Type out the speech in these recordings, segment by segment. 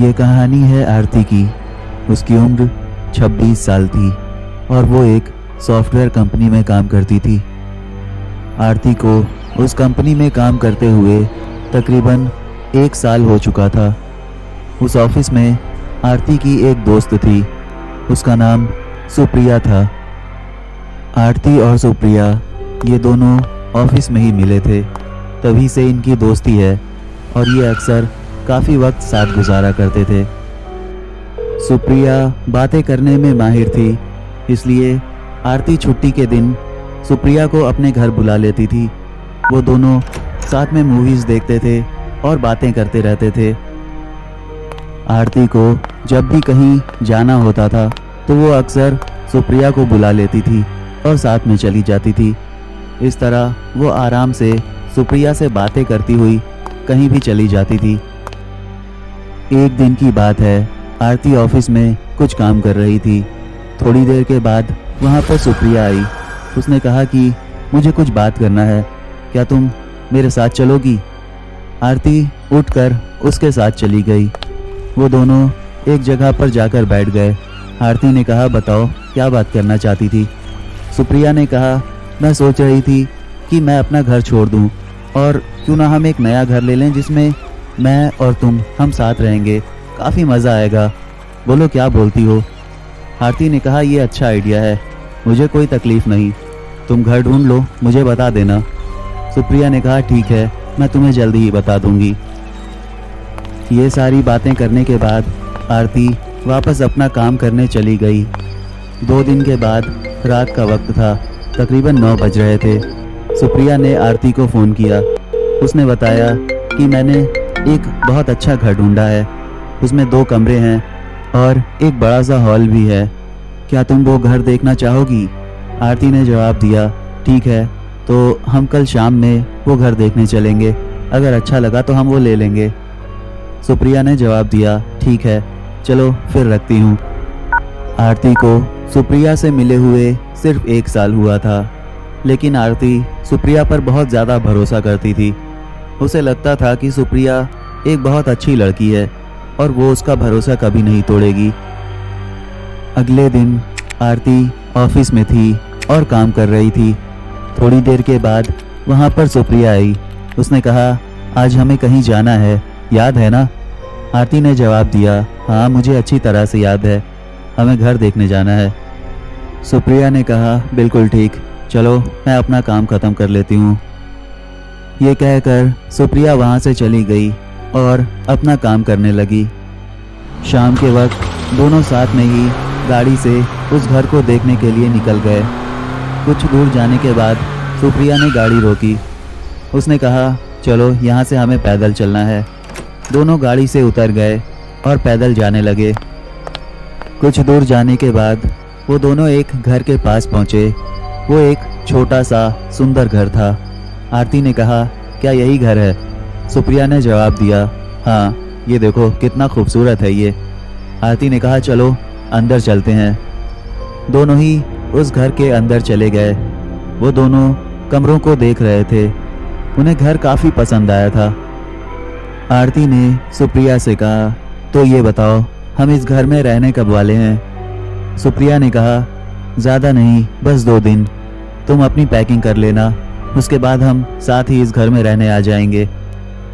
ये कहानी है आरती की। उसकी उम्र 26 साल थी और वो एक सॉफ्टवेयर कंपनी में काम करती थी। आरती को उस कंपनी में काम करते हुए तकरीबन 1 साल हो चुका था। उस ऑफिस में आरती की एक दोस्त थी, उसका नाम सुप्रिया था। आरती और सुप्रिया ये दोनों ऑफिस में ही मिले थे, तभी से इनकी दोस्ती है और ये अक्सर काफ़ी वक्त साथ गुजारा करते थे। सुप्रिया बातें करने में माहिर थी, इसलिए आरती छुट्टी के दिन सुप्रिया को अपने घर बुला लेती थी। वो दोनों साथ में मूवीज़ देखते थे और बातें करते रहते थे। आरती को जब भी कहीं जाना होता था तो वो अक्सर सुप्रिया को बुला लेती थी और साथ में चली जाती थी। इस तरह वो आराम से सुप्रिया से बातें करती हुई कहीं भी चली जाती थी। एक दिन की बात है, आरती ऑफिस में कुछ काम कर रही थी। थोड़ी देर के बाद वहाँ पर सुप्रिया आई। उसने कहा कि मुझे कुछ बात करना है, क्या तुम मेरे साथ चलोगी? आरती उठकर उसके साथ चली गई। वो दोनों एक जगह पर जाकर बैठ गए। आरती ने कहा, बताओ क्या बात करना चाहती थी? सुप्रिया ने कहा, मैं सोच रही थी कि मैं अपना घर छोड़ दूं और क्यों ना हम एक नया घर ले लें जिसमें मैं और तुम हम साथ रहेंगे, काफ़ी मज़ा आएगा। बोलो क्या बोलती हो? आरती ने कहा, ये अच्छा आइडिया है, मुझे कोई तकलीफ़ नहीं, तुम घर ढूंढ लो, मुझे बता देना। सुप्रिया ने कहा, ठीक है, मैं तुम्हें जल्दी ही बता दूंगी। ये सारी बातें करने के बाद आरती वापस अपना काम करने चली गई। 2 दिन के बाद रात का वक्त था, तकरीबन 9 बज रहे थे। सुप्रिया ने आरती को फ़ोन किया। उसने बताया कि मैंने एक बहुत अच्छा घर ढूंढा है, उसमें 2 कमरे हैं और एक बड़ा सा हॉल भी है, क्या तुम वो घर देखना चाहोगी? आरती ने जवाब दिया, ठीक है, तो हम कल शाम में वो घर देखने चलेंगे, अगर अच्छा लगा तो हम वो ले लेंगे। सुप्रिया ने जवाब दिया, ठीक है, चलो फिर रखती हूँ। आरती को सुप्रिया से मिले हुए सिर्फ 1 साल हुआ था, लेकिन आरती सुप्रिया पर बहुत ज़्यादा भरोसा करती थी। उसे लगता था कि सुप्रिया एक बहुत अच्छी लड़की है और वो उसका भरोसा कभी नहीं तोड़ेगी। अगले दिन आरती ऑफिस में थी और काम कर रही थी। थोड़ी देर के बाद वहाँ पर सुप्रिया आई। उसने कहा, आज हमें कहीं जाना है, याद है ना? आरती ने जवाब दिया, हाँ मुझे अच्छी तरह से याद है, हमें घर देखने जाना है। सुप्रिया ने कहा, बिल्कुल ठीक, चलो मैं अपना काम ख़त्म कर लेती हूँ। ये कहकर सुप्रिया वहाँ से चली गई और अपना काम करने लगी। शाम के वक्त दोनों साथ में ही गाड़ी से उस घर को देखने के लिए निकल गए। कुछ दूर जाने के बाद सुप्रिया ने गाड़ी रोकी। उसने कहा, चलो यहाँ से हमें पैदल चलना है। दोनों गाड़ी से उतर गए और पैदल जाने लगे। कुछ दूर जाने के बाद वो दोनों एक घर के पास पहुँचे। वो एक छोटा सा सुंदर घर था। आरती ने कहा, क्या यही घर है? सुप्रिया ने जवाब दिया, हाँ, ये देखो कितना खूबसूरत है ये। आरती ने कहा, चलो अंदर चलते हैं। दोनों ही उस घर के अंदर चले गए। वो दोनों कमरों को देख रहे थे। उन्हें घर काफ़ी पसंद आया था। आरती ने सुप्रिया से कहा, तो ये बताओ हम इस घर में रहने कब वाले हैं? सुप्रिया ने कहा, ज़्यादा नहीं, बस 2 दिन, तुम अपनी पैकिंग कर लेना, उसके बाद हम साथ ही इस घर में रहने आ जाएंगे।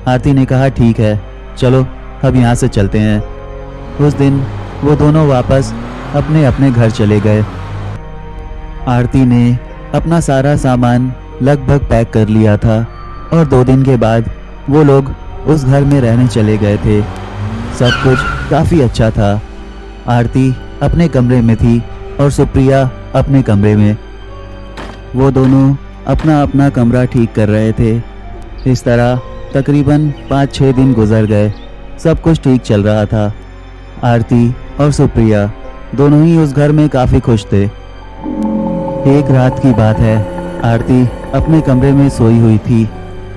आरती ने कहा, ठीक है, चलो अब यहाँ से चलते हैं। उस दिन वो दोनों वापस अपने अपने घर चले गए। आरती ने अपना सारा सामान लगभग पैक कर लिया था और 2 दिन के बाद वो लोग उस घर में रहने चले गए थे। सब कुछ काफ़ी अच्छा था। आरती अपने कमरे में थी और सुप्रिया अपने कमरे में। वो दोनों अपना अपना कमरा ठीक कर रहे थे। इस तरह तकरीबन 5-6 दिन गुजर गए। सब कुछ ठीक चल रहा था। आरती और सुप्रिया दोनों ही उस घर में काफ़ी खुश थे। एक रात की बात है, आरती अपने कमरे में सोई हुई थी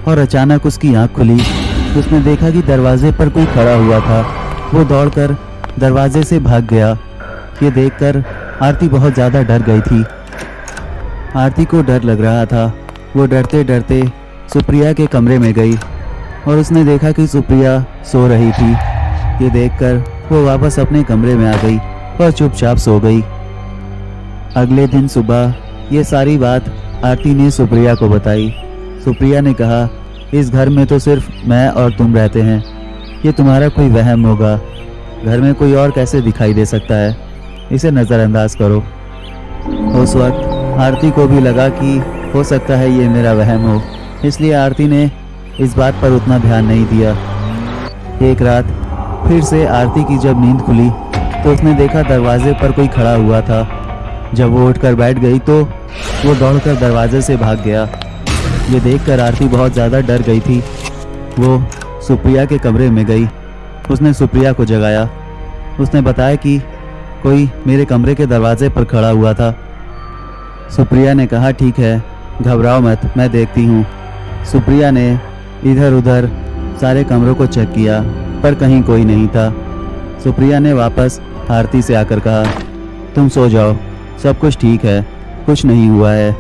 और अचानक उसकी आँख खुली। उसने देखा कि दरवाजे पर कोई खड़ा हुआ था। वो दौड़कर दरवाजे से भाग गया। ये देखकर आरती बहुत ज़्यादा डर गई थी। आरती को डर लग रहा था। वो डरते डरते सुप्रिया के कमरे में गई और उसने देखा कि सुप्रिया सो रही थी। ये देखकर वो वापस अपने कमरे में आ गई और चुपचाप सो गई। अगले दिन सुबह ये सारी बात आरती ने सुप्रिया को बताई। सुप्रिया ने कहा, इस घर में तो सिर्फ मैं और तुम रहते हैं, ये तुम्हारा कोई वहम होगा। घर में कोई और कैसे दिखाई दे सकता है, इसे नज़रअंदाज करो। उस वक्त आरती को भी लगा कि हो सकता है ये मेरा वहम हो, इसलिए आरती ने इस बात पर उतना ध्यान नहीं दिया। एक रात फिर से आरती की जब नींद खुली तो उसने देखा दरवाजे पर कोई खड़ा हुआ था। जब वो उठकर बैठ गई तो वो दौड़कर दरवाजे से भाग गया। ये देखकर आरती बहुत ज़्यादा डर गई थी। वो सुप्रिया के कमरे में गई। उसने सुप्रिया को जगाया। उसने बताया कि कोई मेरे कमरे के दरवाजे पर खड़ा हुआ था। सुप्रिया ने कहा, ठीक है, घबराओ मत, मैं देखती हूँ। सुप्रिया ने इधर उधर सारे कमरों को चेक किया पर कहीं कोई नहीं था। सुप्रिया ने वापस आरती से आकर कहा, तुम सो जाओ, सब कुछ ठीक है, कुछ नहीं हुआ है।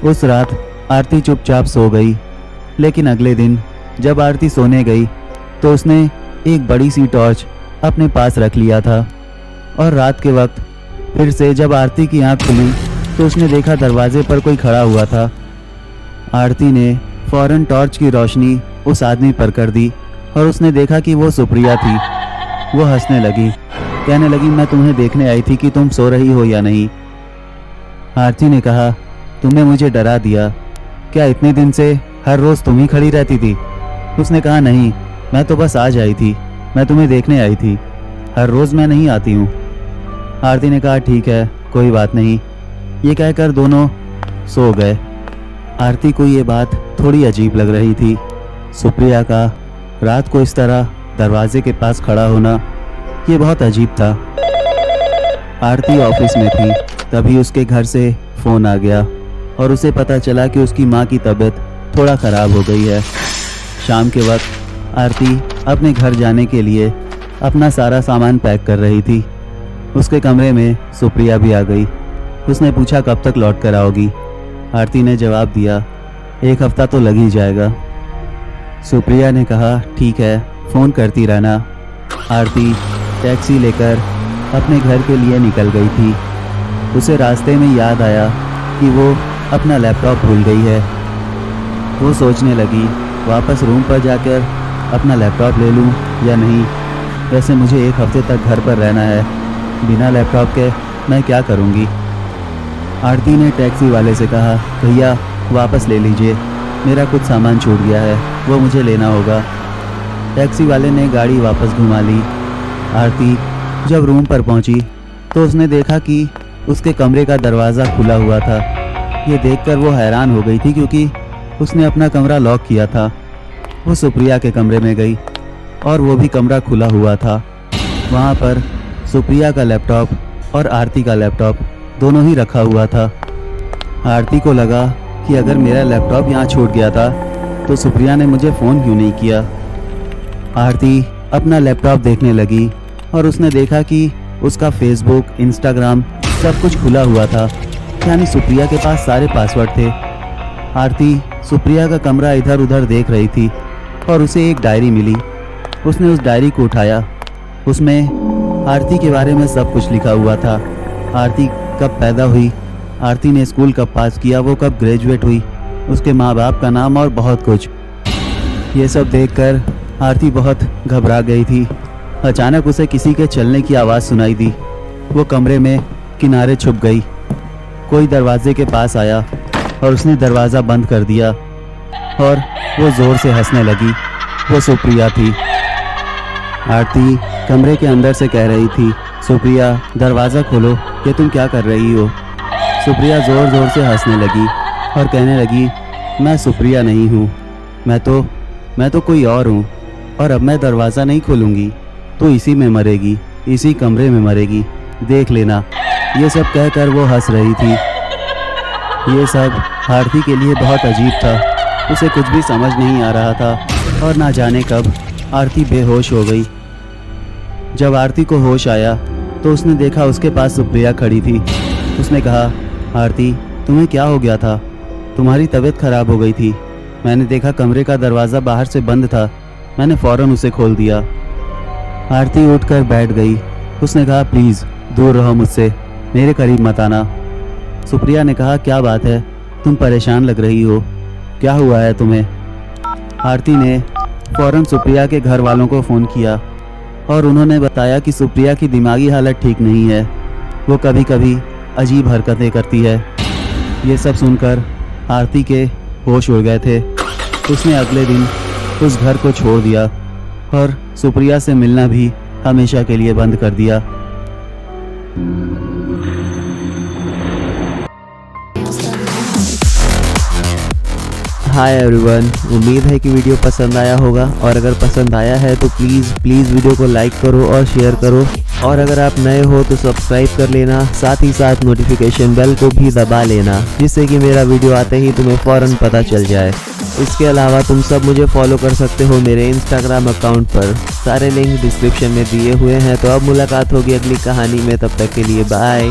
उस रात आरती चुपचाप सो गई। लेकिन अगले दिन जब आरती सोने गई तो उसने एक बड़ी सी टॉर्च अपने पास रख लिया था और रात के वक्त फिर से जब आरती की आंख खुली तो उसने देखा दरवाजे पर कोई खड़ा हुआ था। आरती ने फौरन टॉर्च की रोशनी उस आदमी पर कर दी और उसने देखा कि वो सुप्रिया थी। वो हंसने लगी, कहने लगी, मैं तुम्हें देखने आई थी कि तुम सो रही हो या नहीं। आरती ने कहा, तुमने मुझे डरा दिया, क्या इतने दिन से हर रोज़ तुम ही खड़ी रहती थी? उसने कहा, नहीं, मैं तो बस आज आई थी, मैं तुम्हें देखने आई थी, हर रोज़ मैं नहीं आती हूँ। आरती ने कहा, ठीक है, कोई बात नहीं। ये कहकर दोनों सो गए। आरती को ये बात थोड़ी अजीब लग रही थी। सुप्रिया का रात को इस तरह दरवाजे के पास खड़ा होना ये बहुत अजीब था। आरती ऑफिस में थी, तभी उसके घर से फ़ोन आ गया और उसे पता चला कि उसकी माँ की तबीयत थोड़ा ख़राब हो गई है। शाम के वक्त आरती अपने घर जाने के लिए अपना सारा सामान पैक कर रही थी। उसके कमरे में सुप्रिया भी आ गई। उसने पूछा, कब तक लौट कर आओगी? आरती ने जवाब दिया, 1 हफ्ता तो लग ही जाएगा। सुप्रिया ने कहा, ठीक है, फ़ोन करती रहना। आरती टैक्सी लेकर अपने घर के लिए निकल गई थी। उसे रास्ते में याद आया कि वो अपना लैपटॉप भूल गई है। वो सोचने लगी, वापस रूम पर जाकर अपना लैपटॉप ले लूं या नहीं। वैसे मुझे 1 हफ्ते तक घर पर रहना है, बिना लैपटॉप के मैं क्या करूंगी। आरती ने टैक्सी वाले से कहा, भैया वापस ले लीजिए, मेरा कुछ सामान छूट गया है, वो मुझे लेना होगा। टैक्सी वाले ने गाड़ी वापस घुमा ली। आरती जब रूम पर पहुंची तो उसने देखा कि उसके कमरे का दरवाज़ा खुला हुआ था। ये देखकर वो हैरान हो गई थी क्योंकि उसने अपना कमरा लॉक किया था। वो सुप्रिया के कमरे में गई और वो भी कमरा खुला हुआ था। वहाँ पर सुप्रिया का लैपटॉप और आरती का लैपटॉप दोनों ही रखा हुआ था। आरती को लगा कि अगर मेरा लैपटॉप यहाँ छूट गया था तो सुप्रिया ने मुझे फ़ोन क्यों नहीं किया। आरती अपना लैपटॉप देखने लगी और उसने देखा कि उसका फेसबुक, इंस्टाग्राम सब कुछ खुला हुआ था, यानी सुप्रिया के पास सारे पासवर्ड थे। आरती सुप्रिया का कमरा इधर उधर देख रही थी और उसे एक डायरी मिली। उसने उस डायरी को उठाया। उसमें आरती के बारे में सब कुछ लिखा हुआ था। आरती कब पैदा हुई, आरती ने स्कूल कब पास किया, वो कब ग्रेजुएट हुई, उसके माँ बाप का नाम और बहुत कुछ। ये सब देखकर आरती बहुत घबरा गई थी। अचानक उसे किसी के चलने की आवाज़ सुनाई दी। वो कमरे में किनारे छुप गई। कोई दरवाजे के पास आया और उसने दरवाज़ा बंद कर दिया और वो ज़ोर से हंसने लगी। वो सुप्रिया थी। आरती कमरे के अंदर से कह रही थी, सुप्रिया दरवाज़ा खोलो, ये तुम क्या कर रही हो। सुप्रिया ज़ोर ज़ोर से हंसने लगी और कहने लगी, मैं सुप्रिया नहीं हूँ, मैं तो कोई और हूँ और अब मैं दरवाज़ा नहीं खोलूँगी तो इसी में मरेगी, इसी कमरे में मरेगी, देख लेना। ये सब कहकर वो हंस रही थी। ये सब आरती के लिए बहुत अजीब था। उसे कुछ भी समझ नहीं आ रहा था और ना जाने कब आरती बेहोश हो गई। जब आरती को होश आया तो उसने देखा उसके पास सुप्रिया खड़ी थी। उसने कहा, आरती तुम्हें क्या हो गया था, तुम्हारी तबीयत खराब हो गई थी। मैंने देखा कमरे का दरवाज़ा बाहर से बंद था, मैंने फ़ौरन उसे खोल दिया। आरती उठकर बैठ गई। उसने कहा, प्लीज़ दूर रहो मुझसे, मेरे करीब मत आना। सुप्रिया ने कहा, क्या बात है, तुम परेशान लग रही हो, क्या हुआ है तुम्हें? आरती ने फ़ौरन सुप्रिया के घर वालों को फ़ोन किया और उन्होंने बताया कि सुप्रिया की दिमागी हालत ठीक नहीं है, वो कभी कभी अजीब हरकतें करती है। ये सब सुनकर आरती के होश उड़ गए थे। उसने अगले दिन उस घर को छोड़ दिया और सुप्रिया से मिलना भी हमेशा के लिए बंद कर दिया। हाय एवरीवन, उम्मीद है कि वीडियो पसंद आया होगा और अगर पसंद आया है तो प्लीज़ वीडियो को लाइक करो और शेयर करो, और अगर आप नए हो तो सब्सक्राइब कर लेना, साथ ही साथ नोटिफिकेशन बेल को भी दबा लेना, जिससे कि मेरा वीडियो आते ही तुम्हें फ़ौरन पता चल जाए। इसके अलावा तुम सब मुझे फॉलो कर सकते हो मेरे इंस्टाग्राम अकाउंट पर, सारे लिंक डिस्क्रिप्शन में दिए हुए हैं। तो अब मुलाकात होगी अगली कहानी में, तब तक के लिए बाय।